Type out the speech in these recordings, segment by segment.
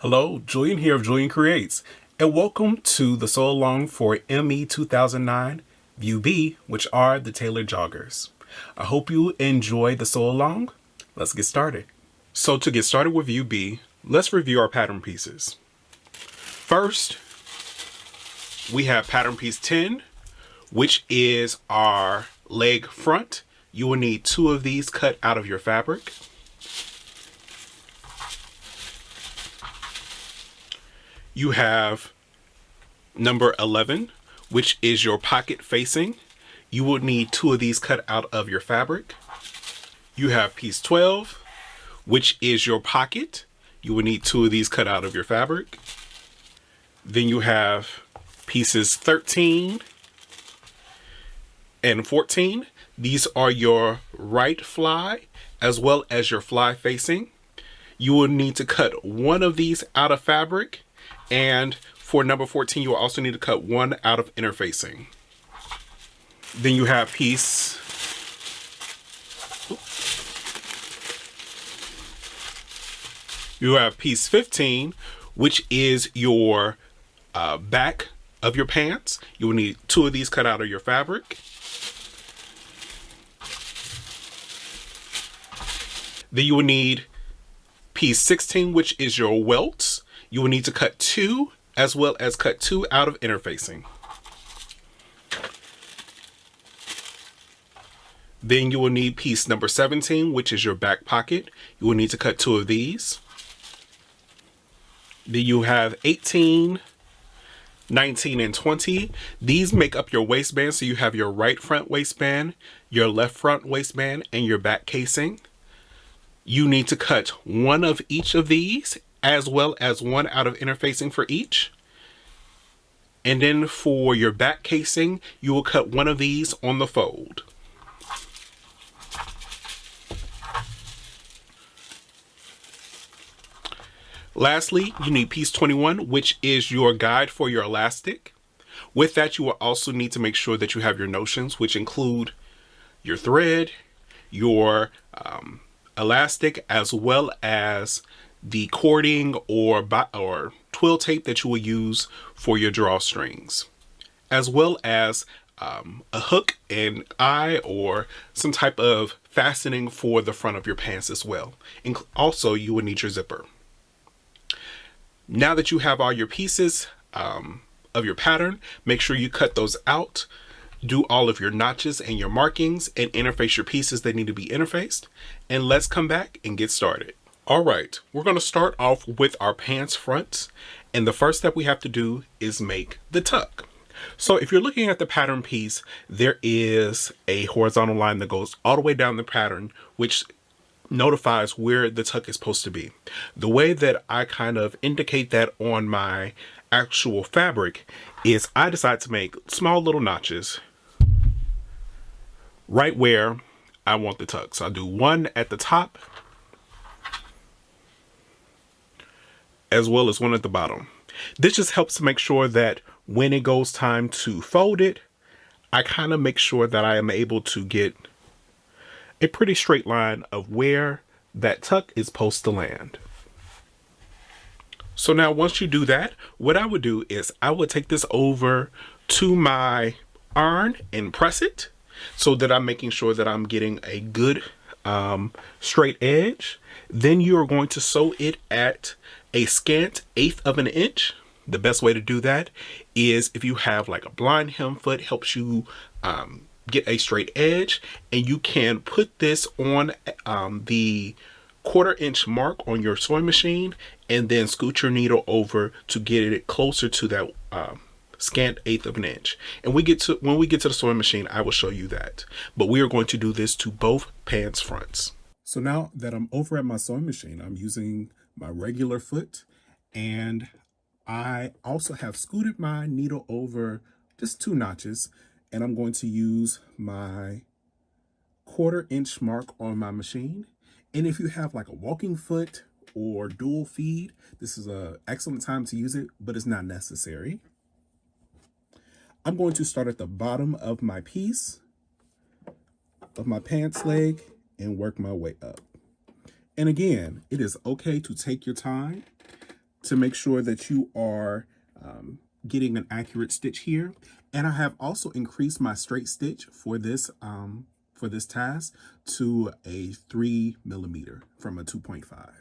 Hello, Julian here of Julian Creates, and welcome to the sew along for ME 2009 View B, which are the tailored joggers. I hope you enjoy the sew along. Let's get started. So to get started with View B, let's review our pattern pieces. First, we have pattern piece 10, which is our leg front. You will need 2 of these cut out of your fabric. You have number 11, which is your pocket facing. You will need 2 of these cut out of your fabric. You have piece 12, which is your pocket. You will need 2 of these cut out of your fabric. Then you have pieces 13 and 14. These are your right fly as well as your fly facing. You will need to cut 1 of these out of fabric. And for number 14, you will also need to cut 1 out of interfacing. Then you have piece 15, which is your back of your pants. You will need 2 of these cut out of your fabric. Then you will need piece 16, which is your welts. You will need to cut 2 as well as cut 2 out of interfacing. Then you will need piece number 17, which is your back pocket. You will need to cut 2 of these. Then you have 18, 19, and 20. These make up your waistband. So you have your right front waistband, your left front waistband, and your back casing. You need to cut 1 of each of these as well as 1 out of interfacing for each. And then for your back casing, you will cut 1 of these on the fold. Lastly, you need piece 21, which is your guide for your elastic. With that, you will also need to make sure that you have your notions, which include your thread, your elastic, as well as the cording or twill tape that you will use for your drawstrings, as well as a hook and eye or some type of fastening for the front of your pants as well. And also, you will need your zipper. Now that you have all your pieces of your pattern, make sure you cut those out. Do all of your notches and your markings and interface your pieces that need to be interfaced. And let's come back and get started. All right, we're going to start off with our pants fronts. And the first step we have to do is make the tuck. So if you're looking at the pattern piece, there is a horizontal line that goes all the way down the pattern, which notifies where the tuck is supposed to be. The way that I kind of indicate that on my actual fabric is I decide to make small little notches right where I want the tuck. So I'll do 1 at the top as well as 1 at the bottom. This just helps to make sure that when it goes time to fold it, I kind of make sure that I am able to get a pretty straight line of where that tuck is supposed to land. So now once you do that, what I would do is I would take this over to my iron and press it so that I'm making sure that I'm getting a good straight edge. Then you are going to sew it at a scant 1/8 of an inch. The best way to do that is if you have like a blind hem foot, helps you get a straight edge, and you can put this on the 1/4 inch mark on your sewing machine and then scoot your needle over to get it closer to that scant 1/8 of an inch. And when we get to the sewing machine, I will show you that. But we are going to do this to both pants fronts. So now that I'm over at my sewing machine, I'm using my regular foot, and I also have scooted my needle over just 2 notches, and I'm going to use my 1/4 inch mark on my machine. And if you have like a walking foot or dual feed, this is an excellent time to use it, but it's not necessary. I'm going to start at the bottom of my piece of my pants leg and work my way up. And again, it is okay to take your time. to make sure that you are getting an accurate stitch here. And I have also increased my straight stitch for this task to a 3mm from a 2.5.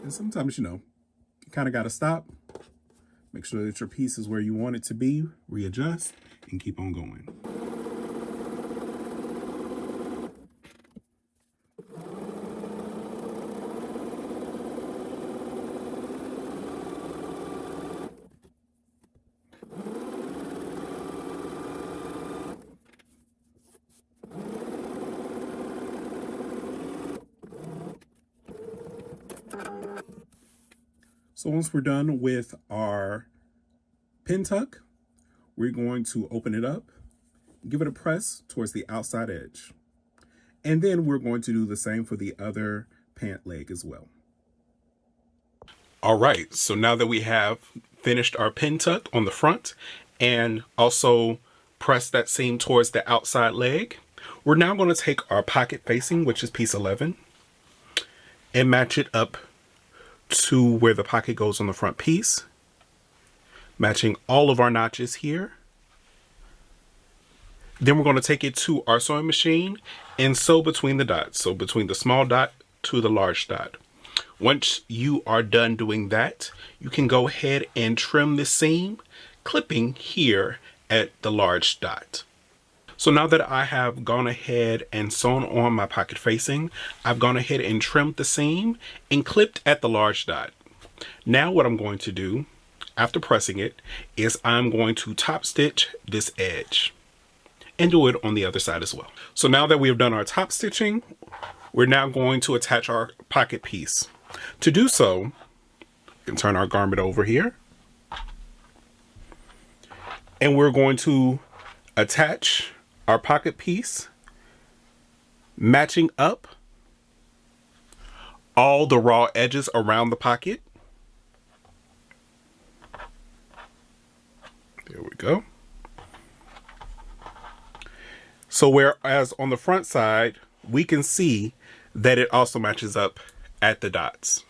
And sometimes, you kind of got to stop, make sure that your piece is where you want it to be, readjust, and keep on going. So once we're done with our pin tuck, we're going to open it up, give it a press towards the outside edge. And then we're going to do the same for the other pant leg as well. All right, so now that we have finished our pin tuck on the front and also press that seam towards the outside leg, we're now going to take our pocket facing, which is piece 11, and match it up to where the pocket goes on the front piece, matching all of our notches here. Then we're going to take it to our sewing machine and sew between the dots, so between the small dot to the large dot. Once you are done doing that, you can go ahead and trim the seam, clipping here at the large dot. So now that I have gone ahead and sewn on my pocket facing, I've gone ahead and trimmed the seam and clipped at the large dot. Now what I'm going to do after pressing it is I'm going to top stitch this edge and do it on the other side as well. So now that we have done our top stitching, we're now going to attach our pocket piece. To do so, we can turn our garment over here, and we're going to attach our pocket piece, matching up all the raw edges around the pocket. There we go. So whereas on the front side, we can see that it also matches up at the dots.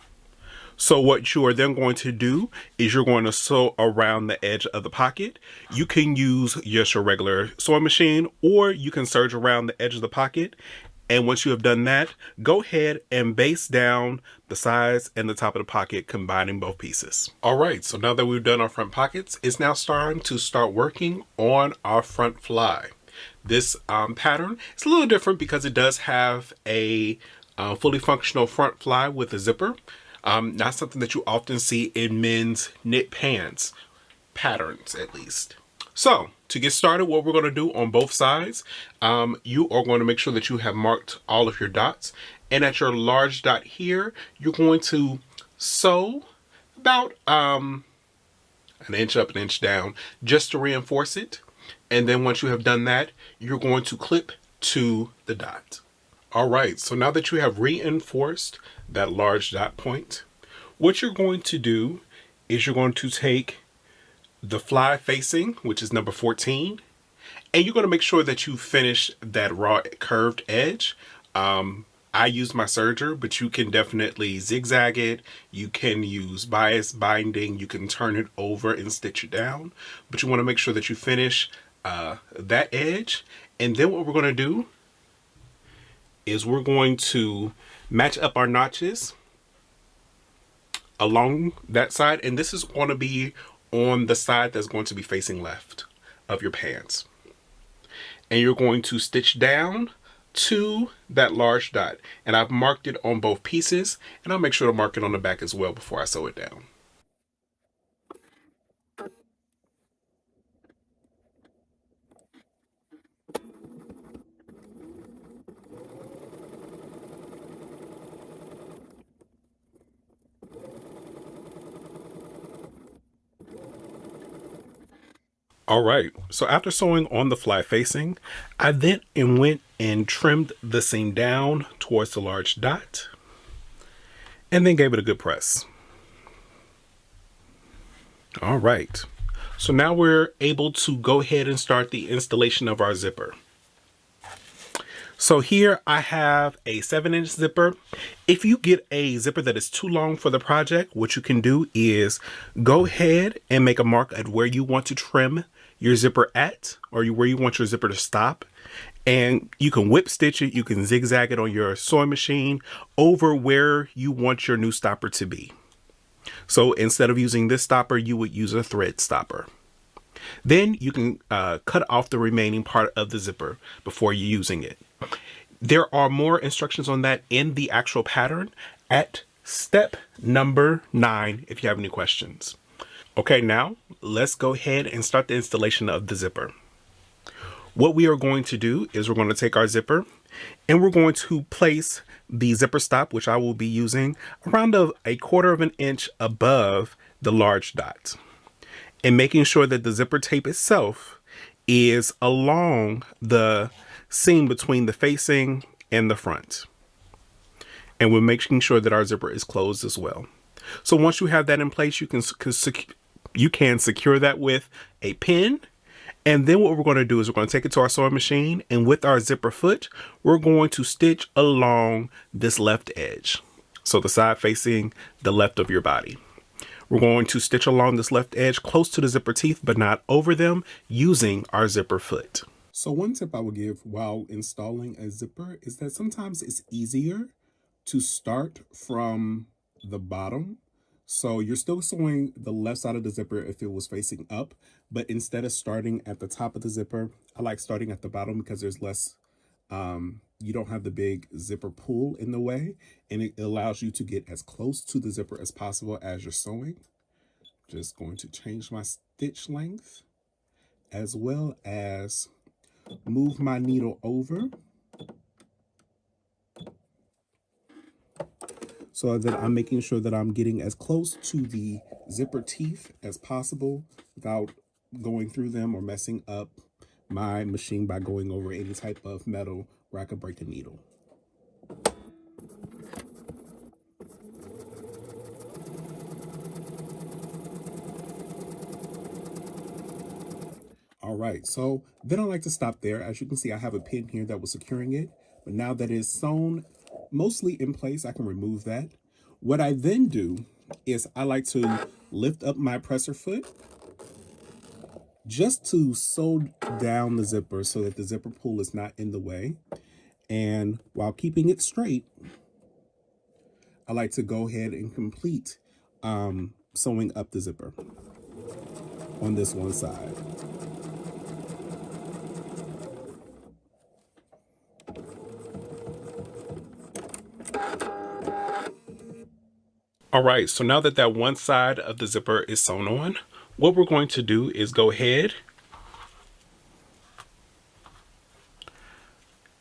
So what you are then going to do is you're going to sew around the edge of the pocket. You can use just your regular sewing machine, or you can serge around the edge of the pocket. And once you have done that, go ahead and baste down the sides and the top of the pocket, combining both pieces. All right, so now that we've done our front pockets, it's now time to start working on our front fly. This pattern is a little different because it does have a fully functional front fly with a zipper. Not something that you often see in men's knit pants patterns, at least. So to get started, what we're going to do on both sides, you are going to make sure that you have marked all of your dots. And at your large dot here, you're going to sew about an inch up, an inch down, just to reinforce it. And then once you have done that, you're going to clip to the dot. All right, so now that you have reinforced that large dot point, what you're going to do is you're going to take the fly facing, which is number 14, and you're going to make sure that you finish that raw curved edge. I use my serger, but you can definitely zigzag it. You can use bias binding. You can turn it over and stitch it down, but you want to make sure that you finish that edge. And then what we're going to do is we're going to match up our notches along that side. And this is going to be on the side that's going to be facing left of your pants. And you're going to stitch down to that large dot. And I've marked it on both pieces, and I'll make sure to mark it on the back as well before I sew it down. All right, so after sewing on the fly facing, I then went and trimmed the seam down towards the large dot and then gave it a good press. All right. So now we're able to go ahead and start the installation of our zipper. So here I have a 7-inch zipper. If you get a zipper that is too long for the project, what you can do is go ahead and make a mark at where you want to trim your zipper at, or where you want your zipper to stop. And you can whip stitch it, you can zigzag it on your sewing machine over where you want your new stopper to be. So instead of using this stopper, you would use a thread stopper. Then you can cut off the remaining part of the zipper before you're using it. There are more instructions on that in the actual pattern at step number 9 if you have any questions. Okay, now let's go ahead and start the installation of the zipper. What we are going to do is we're going to take our zipper and we're going to place the zipper stop, which I will be using around a 1/4 of an inch above the large dot, and making sure that the zipper tape itself is along the seam between the facing and the front. And we're making sure that our zipper is closed as well. So once you have that in place, you can secure that with a pin. And then what we're going to do is we're going to take it to our sewing machine, and with our zipper foot, we're going to stitch along this left edge. So the side facing the left of your body. We're going to stitch along this left edge close to the zipper teeth, but not over them, using our zipper foot. So one tip I would give while installing a zipper is that sometimes it's easier to start from the bottom. So you're still sewing the left side of the zipper if it was facing up, but instead of starting at the top of the zipper, I like starting at the bottom because there's less, you don't have the big zipper pull in the way, and it allows you to get as close to the zipper as possible as you're sewing. Just going to change my stitch length as well as move my needle over so that I'm making sure that I'm getting as close to the zipper teeth as possible without going through them or messing up my machine by going over any type of metal where I could break the needle. All right, so then I like to stop there. As you can see, I have a pin here that was securing it, but now that it's sewn mostly in place, I can remove that. What I then do is I like to lift up my presser foot just to sew down the zipper so that the zipper pull is not in the way. And while keeping it straight, I like to go ahead and complete sewing up the zipper on this one side. All right, so now that one side of the zipper is sewn on, what we're going to do is go ahead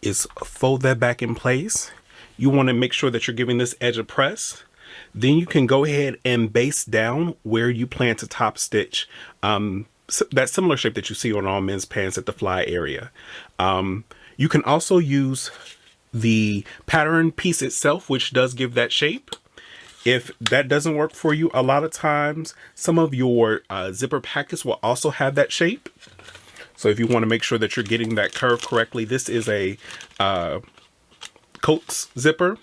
is fold that back in place. You want to make sure that you're giving this edge a press. Then you can go ahead and base down where you plan to top stitch that similar shape that you see on all men's pants at the fly area. You can also use the pattern piece itself, which does give that shape. If that doesn't work for you, a lot of times some of your zipper packets will also have that shape. So if you want to make sure that you're getting that curve correctly, this is a Coats zipper,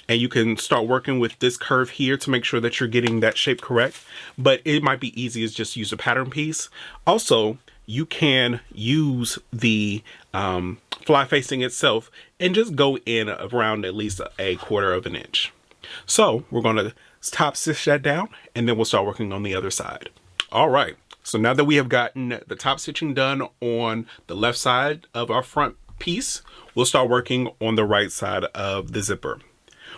and you can start working with this curve here to make sure that you're getting that shape correct. But it might be easy as just use a pattern piece. Also, you can use the fly facing itself and just go in around at least a 1/4 of an inch. So we're going to top stitch that down, and then we'll start working on the other side. All right, so now that we have gotten the top stitching done on the left side of our front piece, we'll start working on the right side of the zipper.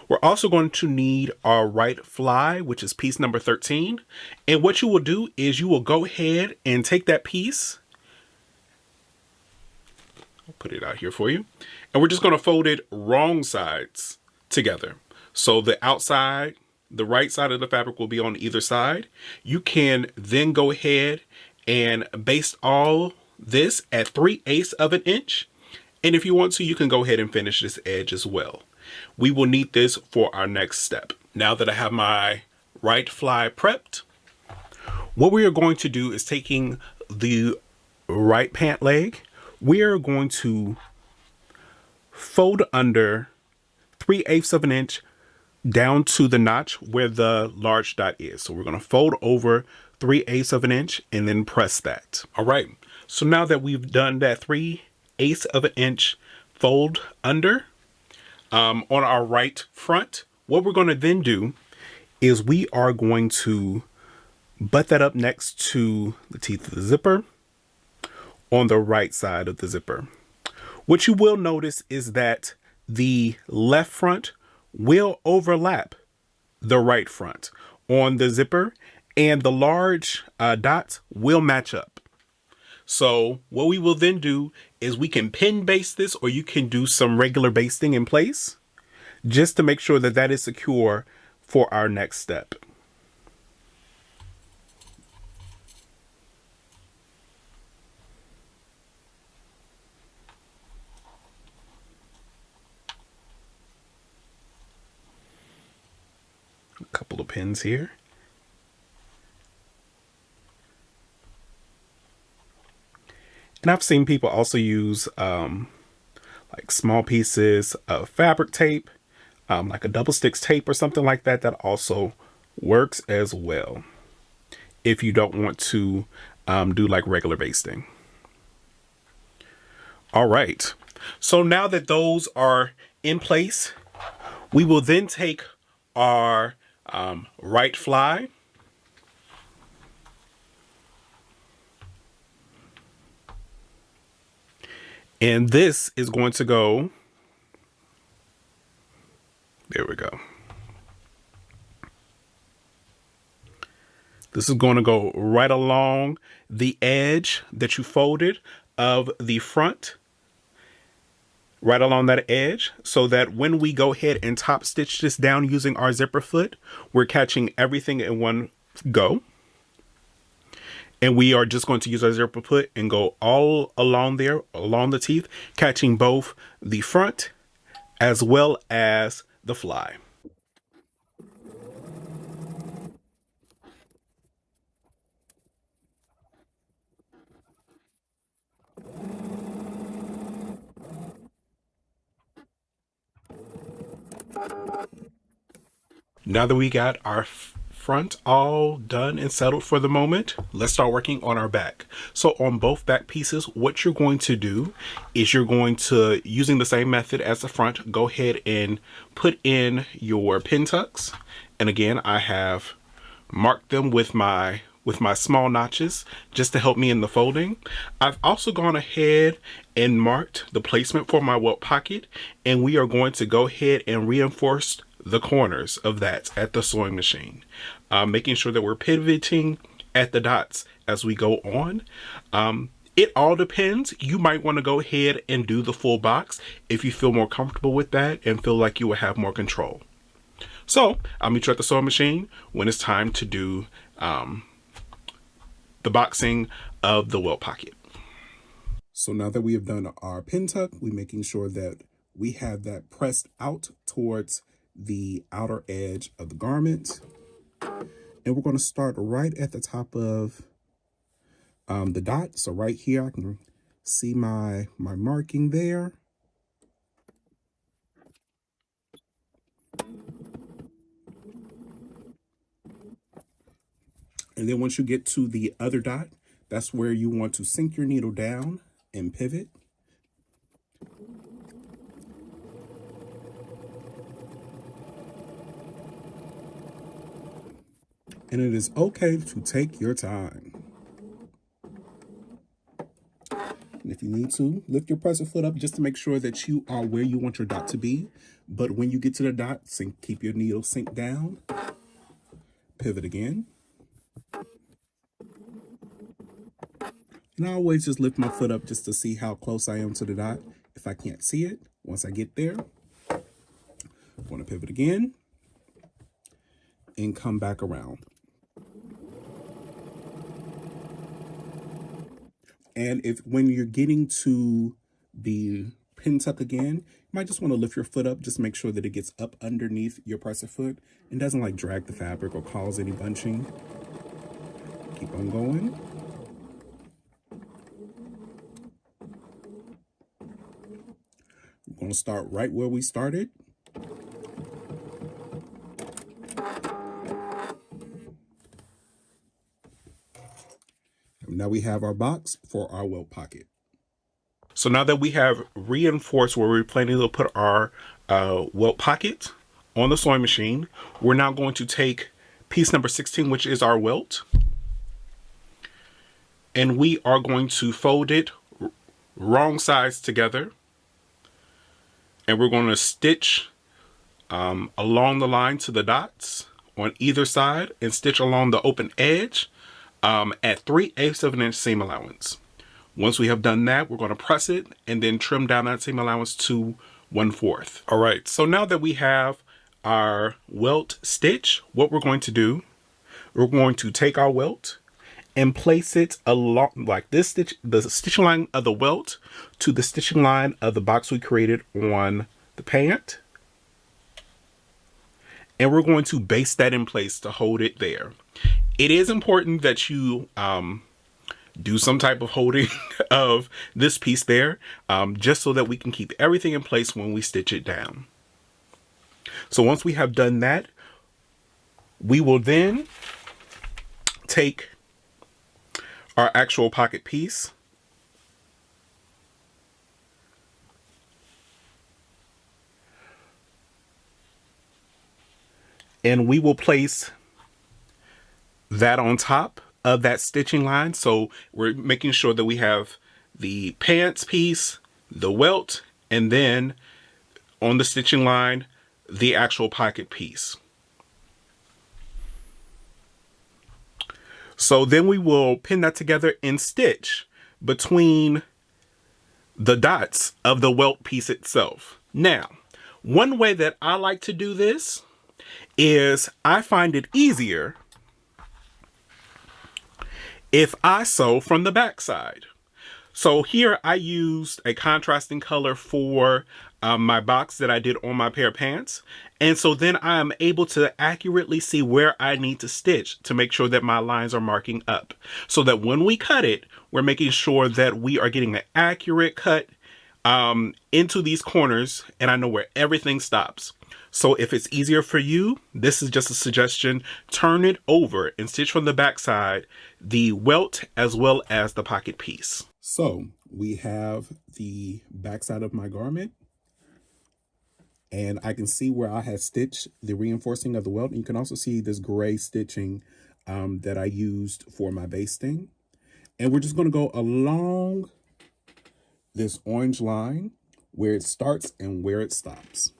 We're also going to need our right fly, which is piece number 13. And what you will do is you will go ahead and take that piece. I'll put it out here for you. And we're just going to fold it wrong sides together. So the outside, the right side of the fabric will be on either side. You can then go ahead and baste all this at 3/8 of an inch. And if you want to, you can go ahead and finish this edge as well. We will need this for our next step. Now that I have my right fly prepped, What we are going to do is taking the right pant leg, we are going to fold under 3/8 of an inch down to the notch where the large dot is. So we're going to fold over 3/8 of an inch and then press that. All right. So now that we've done that 3/8 of an inch fold under on our right front, what we're going to then do is we are going to butt that up next to the teeth of the zipper on the right side of the zipper. What you will notice is that the left front will overlap the right front on the zipper, and the large dots will match up. So what we will then do is we can pin baste this, or you can do some regular basting in place just to make sure that that is secure for our next step. A couple of pins here. And I've seen people also use like small pieces of fabric tape, like a double sticks tape or something like that. That also works as well if you don't want to do like regular basting. All right. So now that those are in place, we will then take our right fly, and this is going to go, there we go. This is going to go right along the edge that you folded of the front, right along that edge, so that when we go ahead and top stitch this down using our zipper foot, we're catching everything in one go. And we are just going to use our zipper foot and go all along there, along the teeth, catching both the front as well as the fly. Now that we got our front all done and settled for the moment, let's start working on our back. So on both back pieces, what you're going to do is you're going to, using the same method as the front, go ahead and put in your pin tucks. And again, I have marked them with my small notches just to help me in the folding. I've also gone ahead and marked the placement for my welt pocket, and we are going to go ahead and reinforce the corners of that at the sewing machine, making sure that we're pivoting at the dots as we go on. It all depends. You might want to go ahead and do the full box if you feel more comfortable with that and feel like you will have more control. So I'll meet you at the sewing machine when it's time to do the boxing of the welt pocket. So now that we have done our pin tuck, we're making sure that we have that pressed out towards the outer edge of the garment. And we're going to start right at the top of the dot. So right here, I can see my marking there. And then once you get to the other dot, that's where you want to sink your needle down and pivot. And it is okay to take your time. And if you need to, lift your presser foot up just to make sure that you are where you want your dot to be. But when you get to the dot, keep your needle sink down. Pivot again. And I always just lift my foot up just to see how close I am to the dot. If I can't see it, once I get there, I'm going to pivot again and come back around. And when you're getting to the pin tuck again, you might just want to lift your foot up, just make sure that it gets up underneath your presser foot and doesn't like drag the fabric or cause any bunching. Keep on going. We're going to start right where we started. And now we have our box for our welt pocket. So now that we have reinforced where we're planning to put our welt pocket on the sewing machine, we're now going to take piece number 16, which is our welt, and we are going to fold it wrong sides together, and we're going to stitch along the line to the dots on either side and stitch along the open edge at 3/8 of an inch seam allowance. Once we have done that, we're going to press it and then trim down that seam allowance to 1/4. All right, so now that we have our welt stitch, what we're going to do, we're going to take our welt and place it along like this stitch, the stitching line of the welt to the stitching line of the box we created on the pant. And we're going to base that in place to hold it there. It is important that you do some type of holding of this piece there, just so that we can keep everything in place when we stitch it down. So once we have done that, we will then take our actual pocket piece and we will place that on top of that stitching line. So we're making sure that we have the pants piece, the welt, and then on the stitching line, the actual pocket piece. So then we will pin that together and stitch between the dots of the welt piece itself. Now, one way that I like to do this is I find it easier if I sew from the back side. So here I used a contrasting color for my box that I did on my pair of pants. And so then I am able to accurately see where I need to stitch to make sure that my lines are marking up. So that when we cut it, we're making sure that we are getting an accurate cut into these corners, and I know where everything stops. So if it's easier for you, this is just a suggestion. Turn it over and stitch from the back side, the welt as well as the pocket piece. So we have the back side of my garment, and I can see where I have stitched the reinforcing of the welt. And you can also see this gray stitching that I used for my basting. And we're just going to go along this orange line where it starts and where it stops.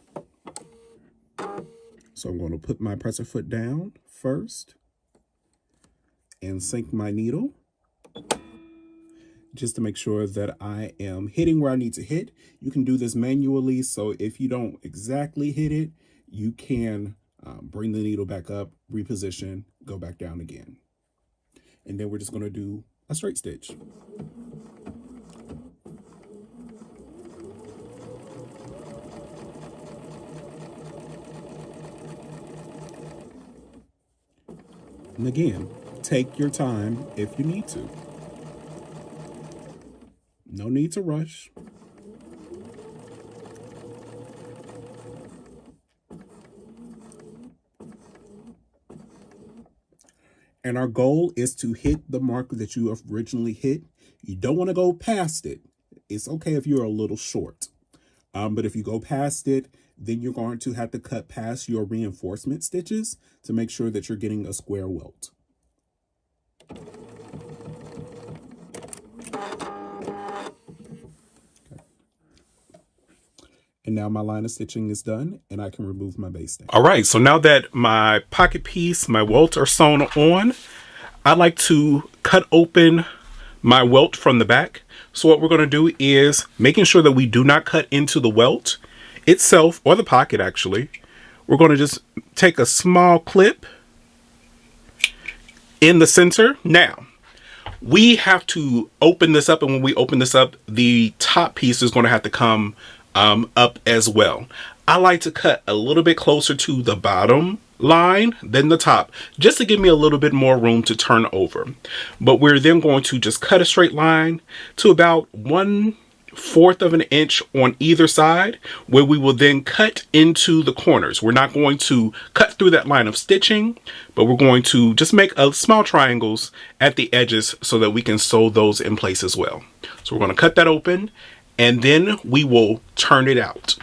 So I'm going to put my presser foot down first and sink my needle just to make sure that I am hitting where I need to hit. You can do this manually, so if you don't exactly hit it, you can bring the needle back up, reposition, go back down again. And then we're just going to do a straight stitch. And again, take your time if you need to. No need to rush. And our goal is to hit the mark that you originally hit. You don't want to go past it. It's okay if you're a little short. But if you go past it, then you're going to have to cut past your reinforcement stitches to make sure that you're getting a square welt. And now my line of stitching is done and I can remove my basting. All right, so now that my pocket piece, my welt are sewn on, I like to cut open my welt from the back. So what we're gonna do is making sure that we do not cut into the welt itself, or the pocket actually. We're gonna just take a small clip in the center. Now, we have to open this up, and when we open this up, the top piece is gonna have to come up as well. I like to cut a little bit closer to the bottom line than the top, just to give me a little bit more room to turn over. But we're then going to just cut a straight line to about 1/4 of an inch on either side, where we will then cut into the corners. We're not going to cut through that line of stitching, but we're going to just make small triangles at the edges so that we can sew those in place as well. So we're going to cut that open, and then we will turn it out.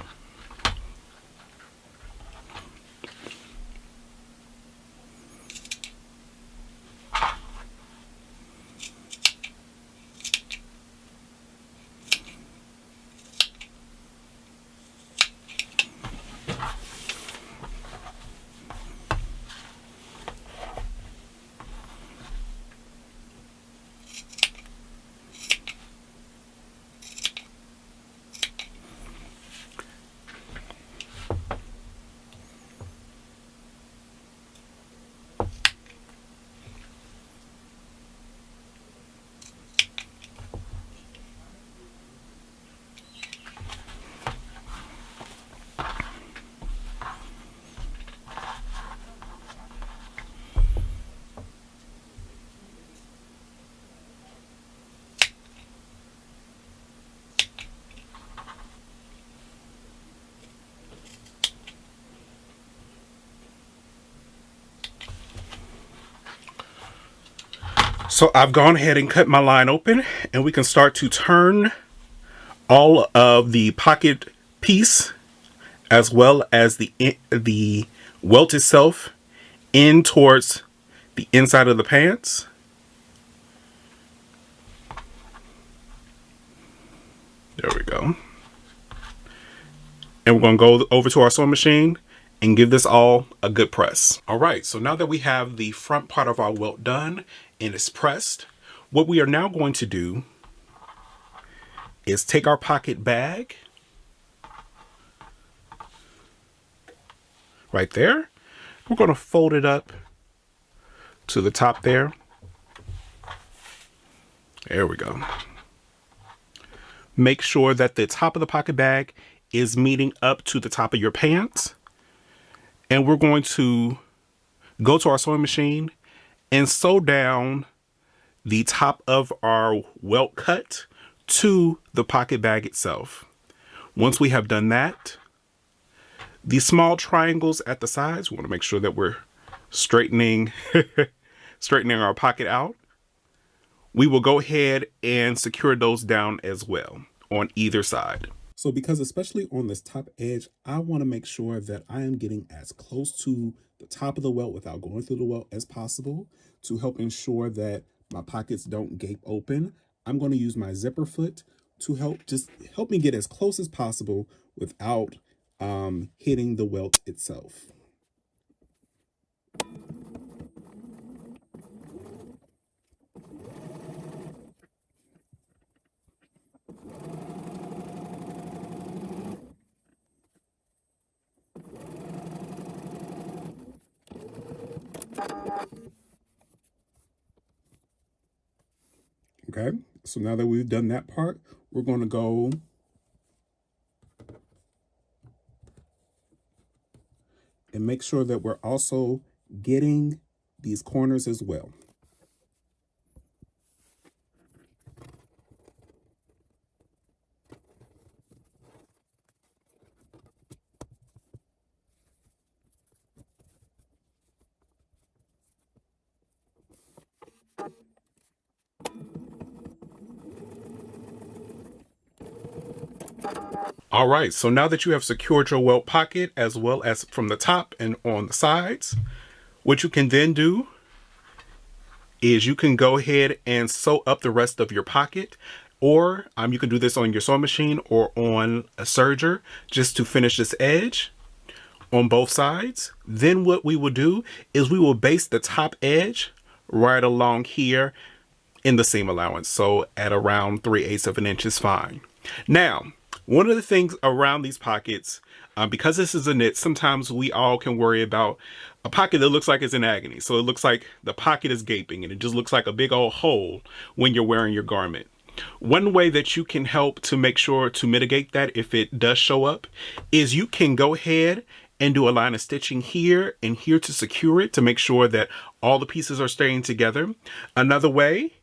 So I've gone ahead and cut my line open, and we can start to turn all of the pocket piece as well as the welt itself in towards the inside of the pants. There we go. And we're going to go over to our sewing machine and give this all a good press. All right, so now that we have the front part of our welt done and it's pressed, what we are now going to do is take our pocket bag right there. We're going to fold it up to the top there. There we go. Make sure that the top of the pocket bag is meeting up to the top of your pants. And we're going to go to our sewing machine and sew down the top of our welt cut to the pocket bag itself. Once we have done that, the small triangles at the sides, we want to make sure that we're straightening our pocket out. We will go ahead and secure those down as well on either side. So because especially on this top edge, I want to make sure that I am getting as close to the top of the welt without going through the welt as possible to help ensure that my pockets don't gape open. I'm going to use my zipper foot to help me get as close as possible without hitting the welt itself. Okay, so now that we've done that part, we're going to go and make sure that we're also getting these corners as well. All right, so now that you have secured your welt pocket as well as from the top and on the sides, what you can then do is you can go ahead and sew up the rest of your pocket, or you can do this on your sewing machine or on a serger just to finish this edge on both sides. Then what we will do is we will base the top edge right along here in the seam allowance. So at around 3/8 of an inch is fine. Now, one of the things around these pockets, because this is a knit, sometimes we all can worry about a pocket that looks like it's in agony. So it looks like the pocket is gaping and it just looks like a big old hole when you're wearing your garment. One way that you can help to make sure to mitigate that if it does show up is you can go ahead and do a line of stitching here and here to secure it, to make sure that all the pieces are staying together. Another way,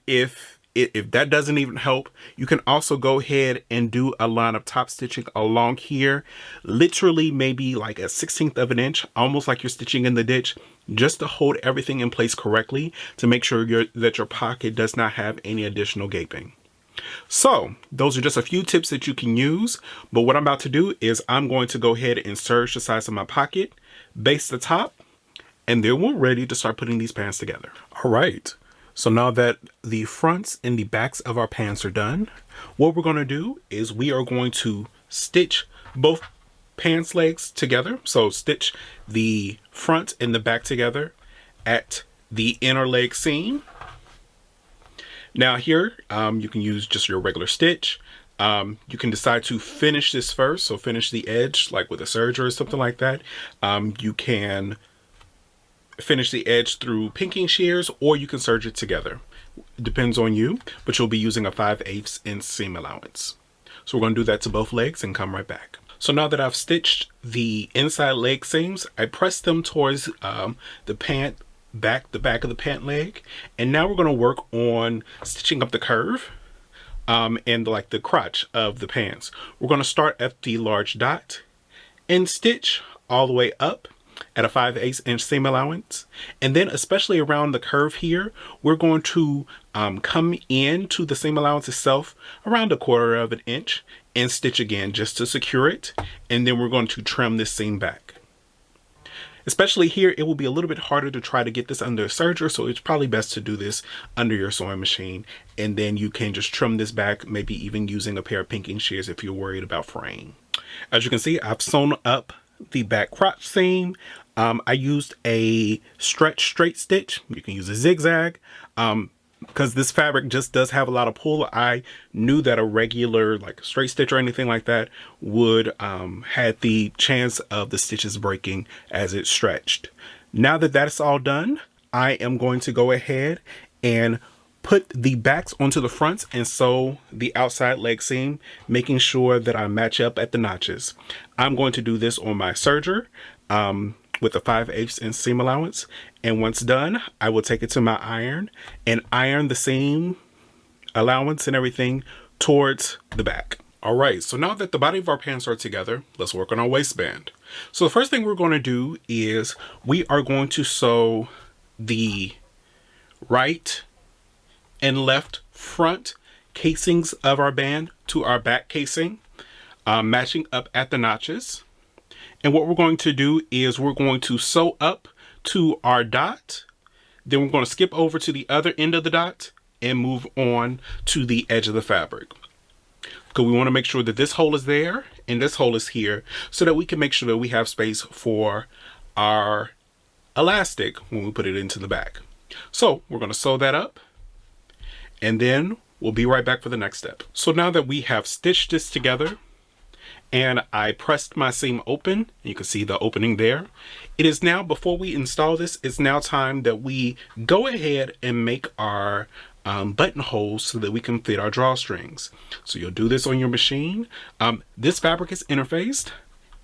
if that doesn't even help, you can also go ahead and do a line of top stitching along here, literally maybe like a 1/16 of an inch, almost like you're stitching in the ditch, just to hold everything in place correctly, to make sure that your pocket does not have any additional gaping. So those are just a few tips that you can use, but what I'm about to do is I'm going to go ahead and serge the size of my pocket, base the top, and then we're ready to start putting these pants together. All right. So now that the fronts and the backs of our pants are done, what we're going to do is we are going to stitch both pants legs together. So stitch the front and the back together at the inner leg seam. Now here, you can use just your regular stitch. You can decide to finish this first. So finish the edge like with a serger or something like that. You can finish the edge through pinking shears, or you can serge it together. It depends on you, but you'll be using a 5/8 inch seam allowance. So we're going to do that to both legs and come right back. So now that I've stitched the inside leg seams, I press them towards the back of the pant leg, and now we're going to work on stitching up the curve and like the crotch of the pants. We're going to start at the large dot and stitch all the way up at a 5/8 inch seam allowance, and then especially around the curve here, we're going to come into the seam allowance itself around 1/4 of an inch and stitch again just to secure it, and then we're going to trim this seam back. Especially here, it will be a little bit harder to try to get this under a serger, so it's probably best to do this under your sewing machine, and then you can just trim this back, maybe even using a pair of pinking shears if you're worried about fraying. As you can see, I've sewn up the back crotch seam. I used a stretch straight stitch. You can use a zigzag because this fabric just does have a lot of pull. I knew that a regular like straight stitch or anything like that would had the chance of the stitches breaking as it stretched. Now that that's all done, I am going to go ahead and put the backs onto the fronts and sew the outside leg seam, making sure that I match up at the notches. I'm going to do this on my serger with a 5/8 inch seam allowance, and once done, I will take it to my iron and iron the seam allowance and everything towards the back. All right, so now that the body of our pants are together, let's work on our waistband. So the first thing we're going to do is we are going to sew the right and left front casings of our band to our back casing, matching up at the notches. And what we're going to do is we're going to sew up to our dot, then we're going to skip over to the other end of the dot and move on to the edge of the fabric. Because we want to make sure that this hole is there and this hole is here, so that we can make sure that we have space for our elastic when we put it into the back. So we're going to sew that up, and then we'll be right back for the next step. So now that we have stitched this together and I pressed my seam open, you can see the opening there. It is now, before we install this, it's now time that we go ahead and make our buttonholes so that we can fit our drawstrings. So you'll do this on your machine. This fabric is interfaced.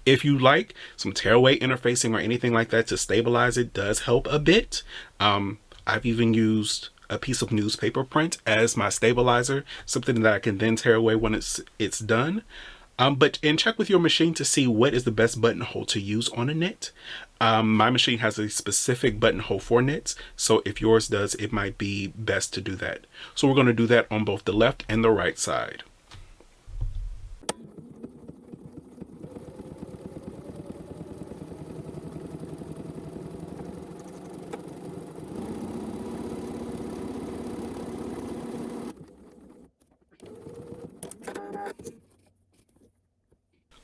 If you like some tearaway interfacing or anything like that to stabilize it, does help a bit. I've even used a piece of newspaper print as my stabilizer, something that I can then tear away when it's done. And check with your machine to see what is the best buttonhole to use on a knit. My machine has a specific buttonhole for knits, so if yours does, it might be best to do that. So we're going to do that on both the left and the right side.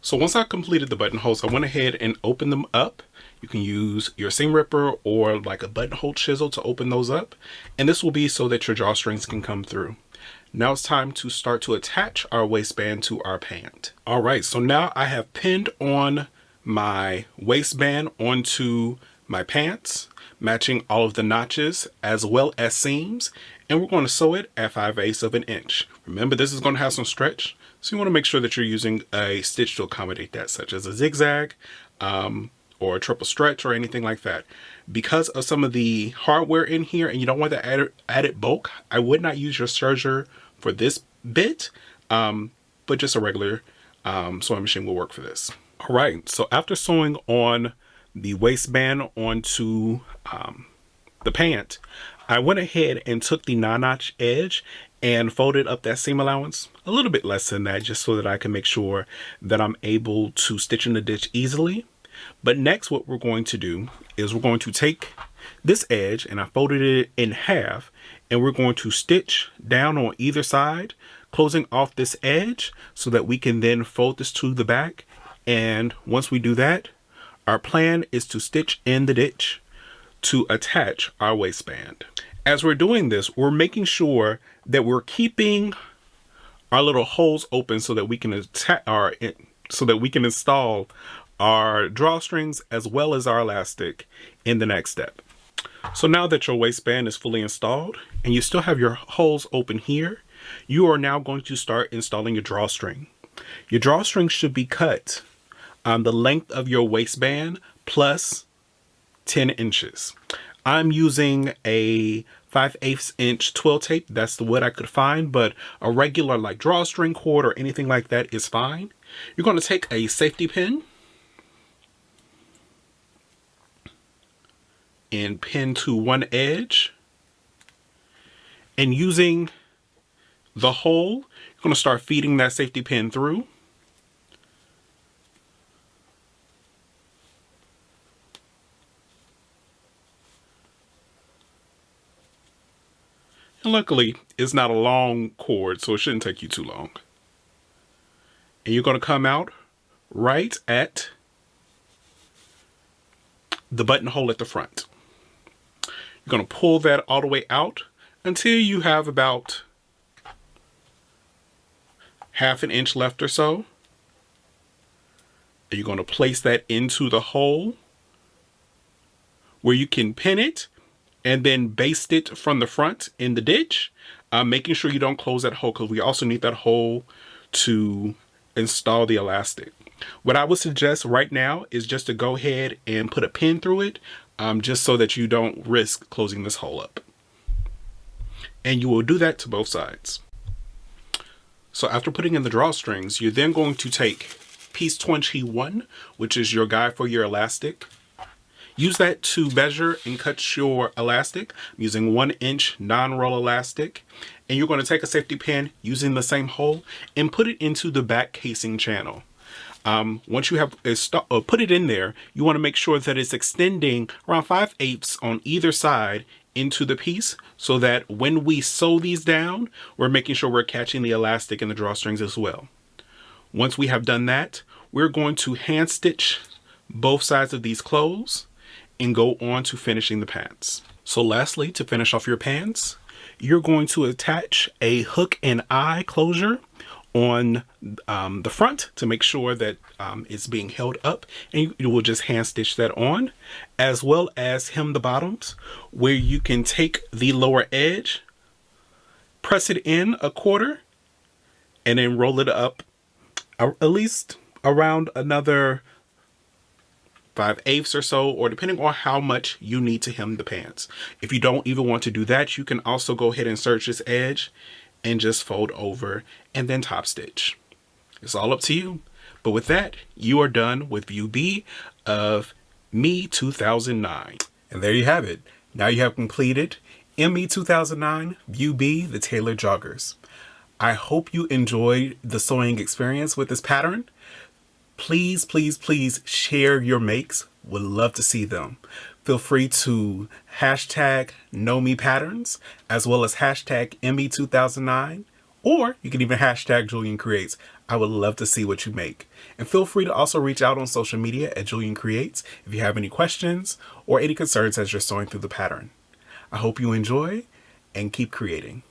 So once I completed the buttonholes, I went ahead and opened them up. You can use your seam ripper or like a buttonhole chisel to open those up. And this will be so that your drawstrings can come through. Now it's time to start to attach our waistband to our pant. All right, so now I have pinned on my waistband onto my pants, matching all of the notches as well as seams. And we're going to sew it at 5/8 of an inch. Remember, this is going to have some stretch, so you want to make sure that you're using a stitch to accommodate that, such as a zigzag. or a triple stretch or anything like that. Because of some of the hardware in here and you don't want the added bulk, I would not use your serger for this bit, but just a regular sewing machine will work for this. All right, so after sewing on the waistband onto the pant, I went ahead and took the 9-notch edge and folded up that seam allowance a little bit less than that, just so that I can make sure that I'm able to stitch in the ditch easily. But next, what we're going to do is we're going to take this edge, and I folded it in half, and we're going to stitch down on either side, closing off this edge so that we can then fold this to the back. And once we do that, our plan is to stitch in the ditch to attach our waistband. As we're doing this, we're making sure that we're keeping our little holes open so that we can install our drawstrings as well as our elastic in the next step. So now that your waistband is fully installed and you still have your holes open here, you are now going to start installing your drawstring. Your drawstring should be cut the length of your waistband plus 10 inches. I'm using a 5/8 inch twill tape. That's the wood I could find, but a regular like drawstring cord or anything like that is fine. You're going to take a safety pin and pin to one edge, and using the hole, you're going to start feeding that safety pin through. And luckily, it's not a long cord, so it shouldn't take you too long. And you're going to come out right at the buttonhole at the front. You're going to pull that all the way out until you have about ½ an inch left or so. And you're going to place that into the hole where you can pin it and then baste it from the front in the ditch, making sure you don't close that hole, because we also need that hole to install the elastic. What I would suggest right now is just to go ahead and put a pin through it, just so that you don't risk closing this hole up. And you will do that to both sides. So after putting in the drawstrings, you're then going to take piece 21, which is your guide for your elastic. Use that to measure and cut your elastic. I'm using 1 inch non-roll elastic. And you're going to take a safety pin using the same hole and put it into the back casing channel. Once you have put it in there, you want to make sure that it's extending around 5/8 on either side into the piece, so that when we sew these down, we're making sure we're catching the elastic and the drawstrings as well. Once we have done that, we're going to hand stitch both sides of these clothes and go on to finishing the pants. So lastly, to finish off your pants, you're going to attach a hook and eye closure on the front to make sure that it's being held up, and you will just hand stitch that on, as well as hem the bottoms, where you can take the lower edge, press it in a quarter, and then roll it up at least around another 5/8 or so, or depending on how much you need to hem the pants. If you don't even want to do that, you can also go ahead and insert this edge and just fold over and then top stitch. It's all up to you. But with that, you are done with view B of Me 2009. And there you have it. Now you have completed ME 2009 View B, the Tailored Joggers. I hope you enjoyed the sewing experience with this pattern. Please, please, please share your makes. Would love to see them. Feel free to hashtag Know Me Patterns, as well as hashtag ME 2009, or you can even hashtag Julian Creates. I would love to see what you make. And feel free to also reach out on social media at Julian Creates if you have any questions or any concerns as you're sewing through the pattern. I hope you enjoy and keep creating.